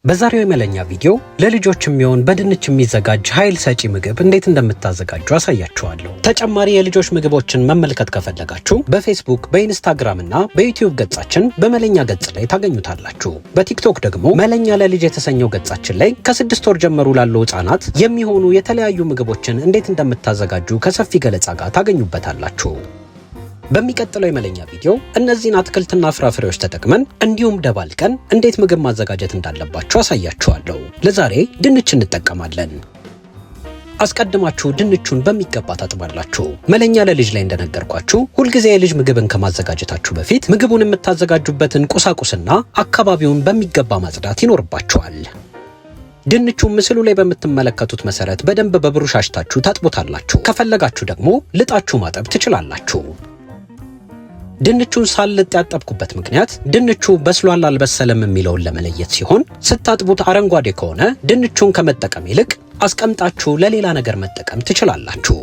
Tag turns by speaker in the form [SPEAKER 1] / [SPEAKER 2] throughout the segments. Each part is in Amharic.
[SPEAKER 1] በዛሬው የመለኛ ቪዲዮ ለልጆች የሚሆን በድንች የሚዘጋጅ ኃይል ሰጪ ምግብ እንዴት እንደምታዘጋጁ አሳያችኋለሁ። ተጨማሪ የልጆች ምግቦችን መመልከት ከፈለጋችሁ በፌስቡክ፣ በኢንስታግራም እና በዩቲዩብ ገጻችን በመለኛ ገጽ ላይ ታገኙታላችሁ። በቲክቶክ ደግሞ መለኛ ለልጅ የተሰኘው ገጻችን ላይ ከ6 ወር ጀምሮ ላሉ ህጻናት የሚሆኑ የተለያዩ ምግቦችን እንዴት እንደምታዘጋጁ ከሰፊ ገለጻ ጋር ታገኙበታላችሁ። በሚቀጥለው የመለኛ ቪዲዮ እነዚህን አትክልትና ፍራፍሬዎች ተጠቅመን እንዲሁም ደባልቀን እንዴት ምግብ ማዘጋጀት እንዳለባችሁ አሳያችኋለሁ። ለዛሬ ድንች እንጠቀማለን። አስቀድማችሁ ድንቹን በሚገባ ታጥባላችሁ። መለኛ ለልጅ ላይ እንደነገርኳችሁ ሁልጊዜ የልጅ ምግብን ከማዘጋጀታችሁ በፊት ምግቡን የምታዘጋጁበትን ቁሳቁስና አካባቢውን በሚገባ ማጽዳት ይኖርባችኋል። ድንቹን ምስሉ ላይ በምትመለከቱት መሰረት በደንብ በብሩሽ አሽታችሁ ታጥቦታላችሁ። ከፈለጋችሁ ደግሞ ልጣችሁ ማጠብ ትችላላችሁ። ድንቹን ሳልጥ ያጠብኩበት ምክንያት ድንቹ በስሏል አልበሰለም የሚለውን ለመለየት ሲሆን ስታጥቡት አረንጓዴ ከሆነ ድንቹን ከመጠቀም ይልቅ አስቀምጣችሁ ለሌላ ነገር መጠቀም ትችላላችሁ።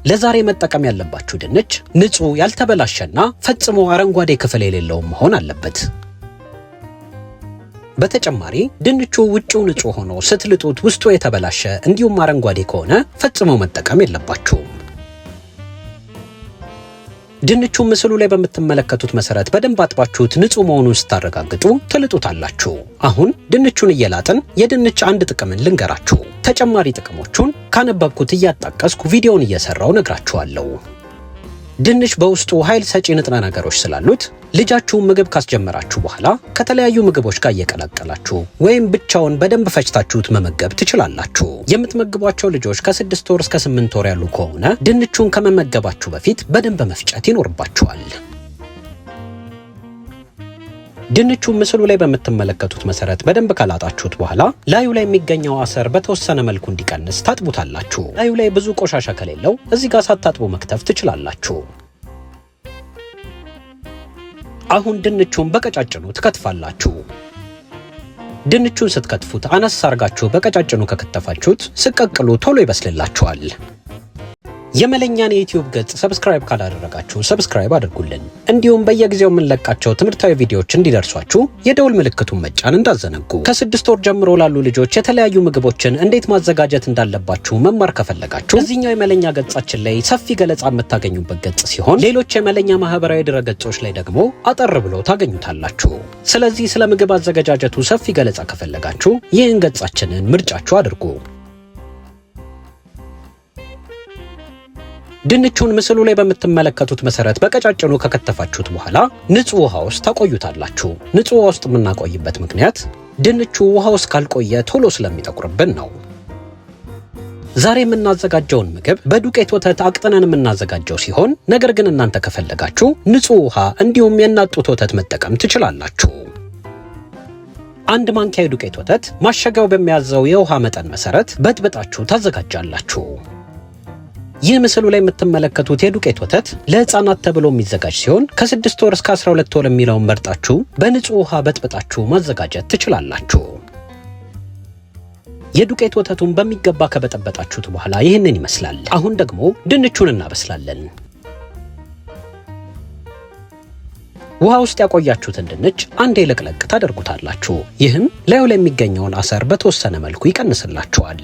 [SPEAKER 1] ለዛሬ መጠቀም ያለባችሁ ድንች ንጹህ ያልተበላሸና ፈጽሞ አረንጓዴ ክፍል የሌለው መሆን አለበት። በተጨማሪ ድንቹ ውጪው ንጹህ ሆኖ ስትልጡት ውስጡ የተበላሸ እንዲሁም አረንጓዴ ከሆነ ፈጽሞ መጠቀም የለባችሁም። ድንቹ ምስሉ ላይ በምትመለከቱት መሰረት በደንብ አጥባችሁት ንጹህ መሆኑን ስታረጋግጡ ትልጡታላችሁ። አሁን ድንቹን እየላጥን የድንች አንድ ጥቅምን ልንገራችሁ። ተጨማሪ ጥቅሞቹን ካነበብኩት እያጣቀስኩ ቪዲዮውን እየሰራው ነግራችኋለሁ። ድንች በውስጡ ኃይል ሰጪ ንጥረ ነገሮች ስላሉት ልጃችሁን ምግብ ካስጀመራችሁ በኋላ ከተለያዩ ምግቦች ጋር እየቀላቀላችሁ ወይም ብቻውን በደንብ ፈጭታችሁት መመገብ ትችላላችሁ። የምትመግቧቸው ልጆች ከ6 ወር እስከ 8 ወር ያሉ ከሆነ ድንቹን ከመመገባችሁ በፊት በደንብ መፍጨት ይኖርባችኋል። ድንቹ ምስሉ ላይ በምትመለከቱት መሰረት በደንብ ካላጣችሁት በኋላ ላዩ ላይ የሚገኘው አሰር በተወሰነ መልኩ እንዲቀንስ ታጥቡታላችሁ። ላዩ ላይ ብዙ ቆሻሻ ከሌለው እዚህ ጋር ሳታጥቡ መክተፍ ትችላላችሁ። አሁን ድንቹን በቀጫጭኑ ትከትፋላችሁ። ድንቹን ስትከትፉት አነስ አርጋችሁ በቀጫጭኑ ከከተፋችሁት ስቀቅሉ ቶሎ ይበስልላችኋል። የመለኛን የዩቲዩብ ገጽ ሰብስክራይብ ካላደረጋችሁ ሰብስክራይብ አድርጉልን። እንዲሁም በየጊዜው የምንለቃቸው ትምህርታዊ ቪዲዮዎች እንዲደርሷችሁ የደውል ምልክቱን መጫን እንዳዘነጉ። ከ6 ወር ጀምሮ ላሉ ልጆች የተለያዩ ምግቦችን እንዴት ማዘጋጀት እንዳለባችሁ መማር ከፈለጋችሁ እዚህኛው የመለኛ ገጻችን ላይ ሰፊ ገለጻ የምታገኙበት ገጽ ሲሆን ሌሎች የመለኛ ማህበራዊ ድረገጾች ላይ ደግሞ አጠር ብሎ ታገኙታላችሁ። ስለዚህ ስለ ምግብ አዘገጃጀቱ ሰፊ ገለጻ ከፈለጋችሁ ይህን ገጻችንን ምርጫችሁ አድርጉ። ድንቹን ምስሉ ላይ በምትመለከቱት መሰረት በቀጫጭኑ ከከተፋችሁት በኋላ ንጹህ ውሃ ውስጥ ታቆዩታላችሁ። ንጹህ ውሃ ውስጥ የምናቆይበት ምክንያት ድንቹ ውሃ ውስጥ ካልቆየ ቶሎ ስለሚጠቁርብን ነው። ዛሬ የምናዘጋጀውን ምግብ በዱቄት ወተት አቅጥነን የምናዘጋጀው ሲሆን ነገር ግን እናንተ ከፈለጋችሁ ንጹህ ውሃ እንዲሁም የእናት ጡት ወተት መጠቀም ትችላላችሁ። 1 ማንኪያ የዱቄት ወተት ማሸጊያው በሚያዘው የውሃ መጠን መሰረት በጥብጣችሁ ታዘጋጃላችሁ። ይህ ምስሉ ላይ የምትመለከቱት የዱቄት ወተት ለህፃናት ተብሎ የሚዘጋጅ ሲሆን ከ6 ወር እስከ 12 ወር የሚለውን መርጣችሁ በንጹህ ውሃ በጥብጣችሁ ማዘጋጀት ትችላላችሁ። የዱቄት ወተቱን በሚገባ ከበጠበጣችሁት በኋላ ይህንን ይመስላል። አሁን ደግሞ ድንቹን እናበስላለን። ውሃ ውስጥ ያቆያችሁትን ድንች አንዴ ለቅለቅ ታደርጉታላችሁ። ይህም ላዩ ላይ የሚገኘውን አሰር በተወሰነ መልኩ ይቀንስላችኋል።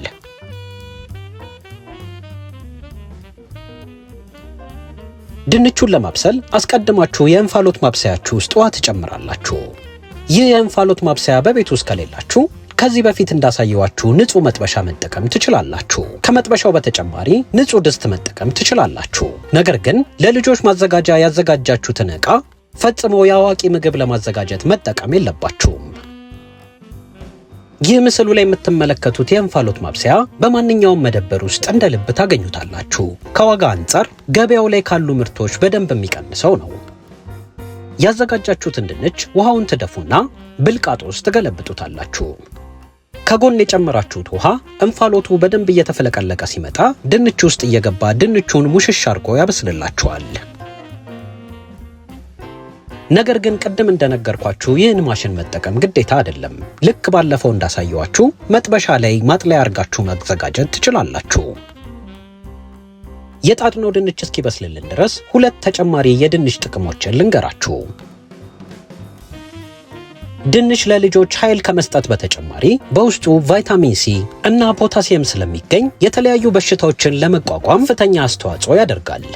[SPEAKER 1] ድንቹን ለማብሰል አስቀድማችሁ የእንፋሎት ማብሰያችሁ ውስጥ ውሃ ትጨምራላችሁ። ይህ የእንፋሎት ማብሰያ በቤት ውስጥ ከሌላችሁ ከዚህ በፊት እንዳሳየዋችሁ ንጹህ መጥበሻ መጠቀም ትችላላችሁ። ከመጥበሻው በተጨማሪ ንጹህ ድስት መጠቀም ትችላላችሁ። ነገር ግን ለልጆች ማዘጋጃ ያዘጋጃችሁትን ዕቃ ፈጽሞ የአዋቂ ምግብ ለማዘጋጀት መጠቀም የለባችሁም። ይህ ምስሉ ላይ የምትመለከቱት የእንፋሎት ማብሰያ በማንኛውም መደብር ውስጥ እንደ ልብ ታገኙታላችሁ። ከዋጋ አንጻር ገበያው ላይ ካሉ ምርቶች በደንብ የሚቀንሰው ነው። ያዘጋጃችሁትን ድንች ውሃውን ትደፉና ብልቃጥ ውስጥ ትገለብጡታላችሁ። ከጎን የጨመራችሁት ውሃ እንፋሎቱ በደንብ እየተፈለቀለቀ ሲመጣ ድንች ውስጥ እየገባ ድንቹን ሙሽሽ አርጎ ያበስልላችኋል። ነገር ግን ቅድም እንደነገርኳችሁ ይህን ማሽን መጠቀም ግዴታ አይደለም። ልክ ባለፈው እንዳሳየዋችሁ መጥበሻ ላይ ማጥለያ አርጋችሁ ማዘጋጀት ትችላላችሁ። የጣጥነው ድንች እስኪበስልልን ድረስ 2 ተጨማሪ የድንች ጥቅሞችን ልንገራችሁ። ድንች ለልጆች ኃይል ከመስጠት በተጨማሪ በውስጡ ቫይታሚን ሲ እና ፖታሲየም ስለሚገኝ የተለያዩ በሽታዎችን ለመቋቋም ከፍተኛ አስተዋጽኦ ያደርጋል።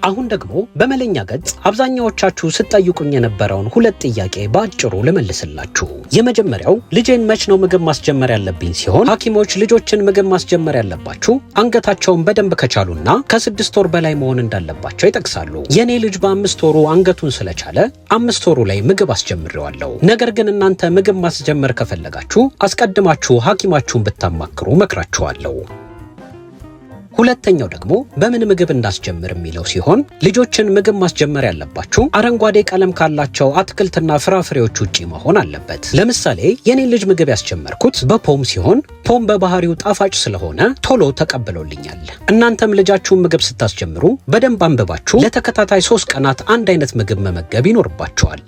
[SPEAKER 1] አሁን ደግሞ በመለኛ ገጽ አብዛኛዎቻችሁ ስትጠይቁኝ የነበረውን ሁለት ጥያቄ በአጭሩ ልመልስላችሁ። የመጀመሪያው ልጄን መች ነው ምግብ ማስጀመር ያለብኝ ሲሆን ሐኪሞች ልጆችን ምግብ ማስጀመር ያለባችሁ አንገታቸውን በደንብ ከቻሉና ከ6 ወር በላይ መሆን እንዳለባቸው ይጠቅሳሉ። የኔ ልጅ በ5 ወሩ አንገቱን ስለቻለ 5 ወሩ ላይ ምግብ አስጀምሬዋለሁ። ነገር ግን እናንተ ምግብ ማስጀመር ከፈለጋችሁ አስቀድማችሁ ሐኪማችሁን ብታማክሩ መክራችኋለሁ። ሁለተኛው ደግሞ በምን ምግብ እንዳስጀምር የሚለው ሲሆን ልጆችን ምግብ ማስጀመር ያለባችሁ አረንጓዴ ቀለም ካላቸው አትክልትና ፍራፍሬዎች ውጪ መሆን አለበት። ለምሳሌ የኔን ልጅ ምግብ ያስጀመርኩት በፖም ሲሆን ፖም በባህሪው ጣፋጭ ስለሆነ ቶሎ ተቀብሎልኛል። እናንተም ልጃችሁን ምግብ ስታስጀምሩ በደንብ አንብባችሁ ለተከታታይ 3 ቀናት አንድ አይነት ምግብ መመገብ ይኖርባችኋል።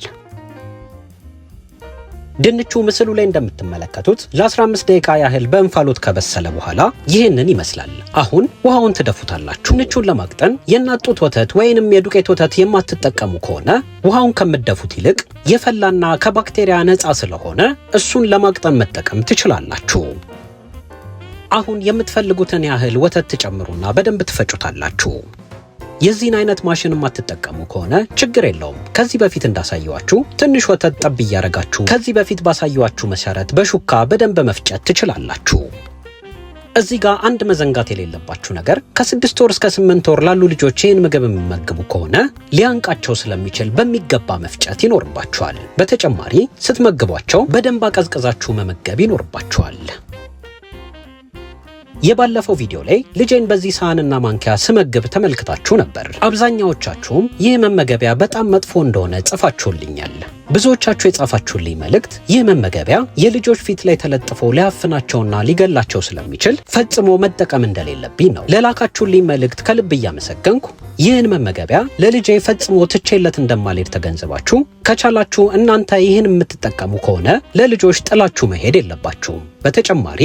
[SPEAKER 1] ድንቹ ምስሉ ላይ እንደምትመለከቱት ለ15 ደቂቃ ያህል በእንፋሎት ከበሰለ በኋላ ይህንን ይመስላል። አሁን ውሃውን ትደፉታላችሁ። ድንቹን ለማቅጠን የእናት ጡት ወተት ወይንም የዱቄት ወተት የማትጠቀሙ ከሆነ ውሃውን ከምትደፉት ይልቅ የፈላና ከባክቴሪያ ነፃ ስለሆነ እሱን ለማቅጠን መጠቀም ትችላላችሁ። አሁን የምትፈልጉትን ያህል ወተት ትጨምሩና በደንብ ትፈጩታላችሁ። የዚህን አይነት ማሽን የማትጠቀሙ ከሆነ ችግር የለውም። ከዚህ በፊት እንዳሳየዋችሁ ትንሽ ወተት ጠብ እያደረጋችሁ ከዚህ በፊት ባሳየዋችሁ መሰረት በሹካ በደንብ መፍጨት ትችላላችሁ። እዚህ ጋር አንድ መዘንጋት የሌለባችሁ ነገር ከ6 ወር እስከ 8 ወር ላሉ ልጆች ይህን ምግብ የሚመግቡ ከሆነ ሊያንቃቸው ስለሚችል በሚገባ መፍጨት ይኖርባችኋል። በተጨማሪ ስትመግቧቸው በደንብ አቀዝቅዛችሁ መመገብ ይኖርባችኋል። የባለፈው ቪዲዮ ላይ ልጄን በዚህ ሳህንና ማንኪያ ስመግብ ተመልክታችሁ ነበር። አብዛኛዎቻችሁም ይህ መመገቢያ በጣም መጥፎ እንደሆነ ጽፋችሁልኛል። ብዙዎቻችሁ የጻፋችሁልኝ መልእክት ይህ መመገቢያ የልጆች ፊት ላይ ተለጥፎ ሊያፍናቸውና ሊገላቸው ስለሚችል ፈጽሞ መጠቀም እንደሌለብኝ ነው። ለላካችሁልኝ መልእክት ከልብ እያመሰገንኩ ይህን መመገቢያ ለልጄ ፈጽሞ ትቼለት እንደማልሄድ ተገንዝባችሁ ከቻላችሁ እናንተ ይህን የምትጠቀሙ ከሆነ ለልጆች ጥላችሁ መሄድ የለባችሁም። በተጨማሪ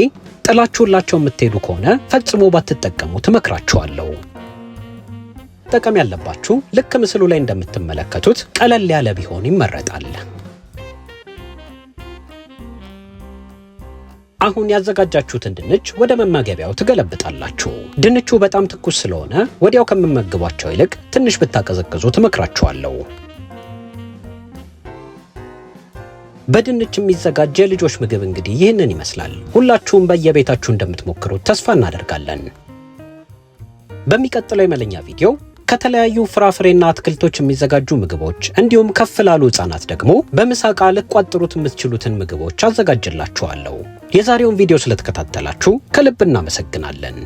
[SPEAKER 1] ጥላችሁላቸው የምትሄዱ ከሆነ ፈጽሞ ባትጠቀሙ ትመክራችኋለሁ። መጠቀም ያለባችሁ ልክ ምስሉ ላይ እንደምትመለከቱት ቀለል ያለ ቢሆን ይመረጣል። አሁን ያዘጋጃችሁትን ድንች ወደ መመገቢያው ትገለብጣላችሁ። ድንቹ በጣም ትኩስ ስለሆነ ወዲያው ከመመገቧቸው ይልቅ ትንሽ ብታቀዘቅዙ ትመክራችኋለሁ። በድንች የሚዘጋጅ የልጆች ምግብ እንግዲህ ይህንን ይመስላል። ሁላችሁም በየቤታችሁ እንደምትሞክሩት ተስፋ እናደርጋለን። በሚቀጥለው የመለኛ ቪዲዮ ከተለያዩ ፍራፍሬና አትክልቶች የሚዘጋጁ ምግቦች እንዲሁም ከፍ ላሉ ህጻናት ደግሞ በምሳቃ ልትቋጥሩት የምትችሉትን ምግቦች አዘጋጅላችኋለሁ። የዛሬውን ቪዲዮ ስለተከታተላችሁ ከልብ እናመሰግናለን።